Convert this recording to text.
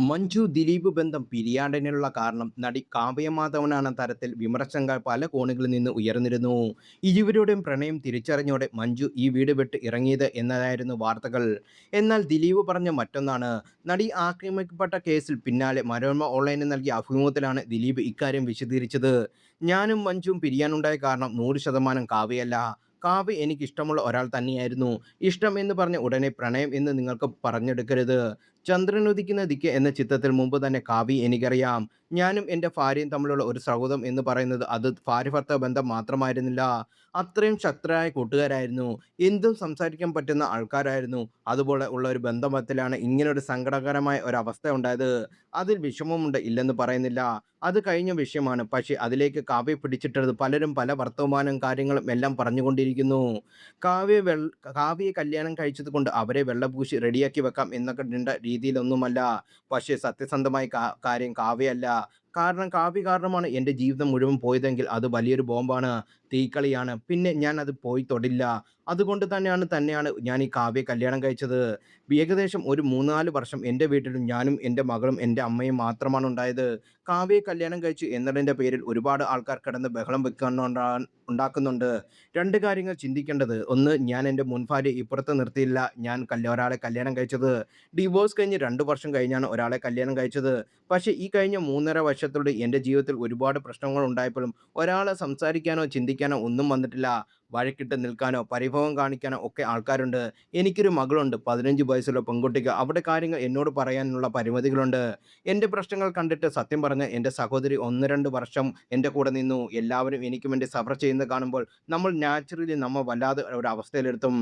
മഞ്ജു ദിലീപ് ബന്ധം പിരിയാണ്ടിനുള്ള കാരണം നടി കാവ്യ മാധവനാണ് തരത്തിൽ വിമർശനങ്ങൾ പല കോണുകളിൽ നിന്ന് ഉയർന്നിരുന്നു. ഇരുവരുടെയും പ്രണയം തിരിച്ചറിഞ്ഞോടെ മഞ്ജു ഈ വീട് വിട്ട് ഇറങ്ങിയത് എന്നതായിരുന്നു വാർത്തകൾ. എന്നാൽ ദിലീപ് പറഞ്ഞ മറ്റൊന്നാണ്. നടി ആക്രമിക്കപ്പെട്ട കേസിൽ പിന്നാലെ മനോരമ ഓൺലൈനിൽ നൽകിയ അഭിമുഖത്തിലാണ് ദിലീപ് ഇക്കാര്യം വിശദീകരിച്ചത്. ഞാനും മഞ്ജുവും പിരിയാനുണ്ടായ കാരണം 100% കാവ്യയല്ല. കാവ്യ എനിക്കിഷ്ടമുള്ള ഒരാൾ തന്നെയായിരുന്നു. ഇഷ്ടം എന്ന് പറഞ്ഞ ഉടനെ പ്രണയം എന്ന് നിങ്ങൾക്ക് പറഞ്ഞെടുക്കരുത്. ചന്ദ്രനുദിക്കുന്ന ദിക്ക് എന്ന ചിത്രത്തിൽ മുമ്പ് തന്നെ കാവ്യയെ എനിക്കറിയാം. ഞാനും എൻ്റെ ഭാര്യയും തമ്മിലുള്ള ഒരു സൗഹൃദം എന്ന് പറയുന്നത് അത് ഭാര്യ-ഭർത്തൃ ബന്ധം മാത്രമായിരുന്നില്ല. അത്രയും ശക്തരായ കൂട്ടുകാരായിരുന്നു. എന്തും സംസാരിക്കാൻ പറ്റുന്ന ആൾക്കാരായിരുന്നു. അതുപോലെ ഉള്ള ഒരു ബന്ധത്തിലാണ് ഇങ്ങനൊരു സങ്കടകരമായ ഒരവസ്ഥ ഉണ്ടായത്. അതിൽ വിഷമമുണ്ട്, ഇല്ലെന്ന് പറയുന്നില്ല. അത് കഴിഞ്ഞ വിഷയമാണ്. പക്ഷേ അതിലേക്ക് കാവ്യ പിടിച്ചിട്ടത് പലരും പല വർത്തമാനവും കാര്യങ്ങളും എല്ലാം പറഞ്ഞുകൊണ്ടിരിക്കുന്നു. കാവ്യ വെൾ കാവ്യയെ കല്യാണം കഴിച്ചത് കൊണ്ട് അവരെ വെള്ളപൂശി റെഡിയാക്കി വെക്കാം എന്നൊക്കെ നീണ്ട രീതിയിലൊന്നുമല്ല. പക്ഷേ സത്യസന്ധമായ കാര്യം കാവ്യയല്ല. കാരണം കാവ്യ കാരണമാണ് എൻ്റെ ജീവിതം മുഴുവൻ പോയതെങ്കിൽ അത് വലിയൊരു ബോംബാണ്, തീക്കളിയാണ്. പിന്നെ ഞാൻ അത് പോയി തൊടില്ല. അതുകൊണ്ട് തന്നെയാണ് ഞാൻ ഈ കാവ്യയെ കല്യാണം കഴിച്ചത്. ഏകദേശം ഒരു 3, 4 വർഷം എൻ്റെ വീട്ടിലും ഞാനും എൻ്റെ മകളും എൻ്റെ അമ്മയും മാത്രമാണ് ഉണ്ടായത്. കാവ്യയെ കല്യാണം കഴിച്ചു എന്നതിൻ്റെ പേരിൽ ഒരുപാട് ആൾക്കാർ കിടന്ന് ബഹളം ഉണ്ടാക്കുന്നുണ്ട്. 2 കാര്യങ്ങൾ ചിന്തിക്കേണ്ടത്. ഒന്ന്, ഞാൻ എൻ്റെ മുൻ ഭാര്യയെ ഇപ്പുറത്ത് നിർത്തിയില്ല. ഞാൻ ഒരാളെ കല്യാണം കഴിച്ചത്. ഡിവോഴ്സ് കഴിഞ്ഞ് 2 വർഷം കഴിഞ്ഞാണ് ഒരാളെ കല്യാണം കഴിച്ചത്. പക്ഷേ ഈ കഴിഞ്ഞ 3½ വർഷത്തിലൂടെ എൻ്റെ ജീവിതത്തിൽ ഒരുപാട് പ്രശ്നങ്ങൾ ഉണ്ടായപ്പോഴും ഒരാളെ സംസാരിക്കാനോ ചിന്തിക്കാനോ ഒന്നും വന്നിട്ടില്ല. വഴക്കിട്ട് നിൽക്കാനോ പരിഭവം കാണിക്കാനോ ഒക്കെ ആൾക്കാരുണ്ട്. എനിക്കൊരു മകളുണ്ട്, 15 വയസ്സുള്ള പെൺകുട്ടിക്ക്. അവിടെ കാര്യങ്ങൾ എന്നോട് പറയാനുള്ള പരിമിതികളുണ്ട്. എൻ്റെ പ്രശ്നങ്ങൾ കണ്ടിട്ട് സത്യം പറഞ്ഞാൽ എൻ്റെ സഹോദരി 1, 2 വർഷം എൻ്റെ കൂടെ നിന്നു. എല്ലാവരും എനിക്ക് വേണ്ടി സഫർ ചെയ്യുന്നത് കാണുമ്പോൾ നമ്മൾ നാച്ചുറലി വല്ലാതെ ഒരു അവസ്ഥയിലെത്തും.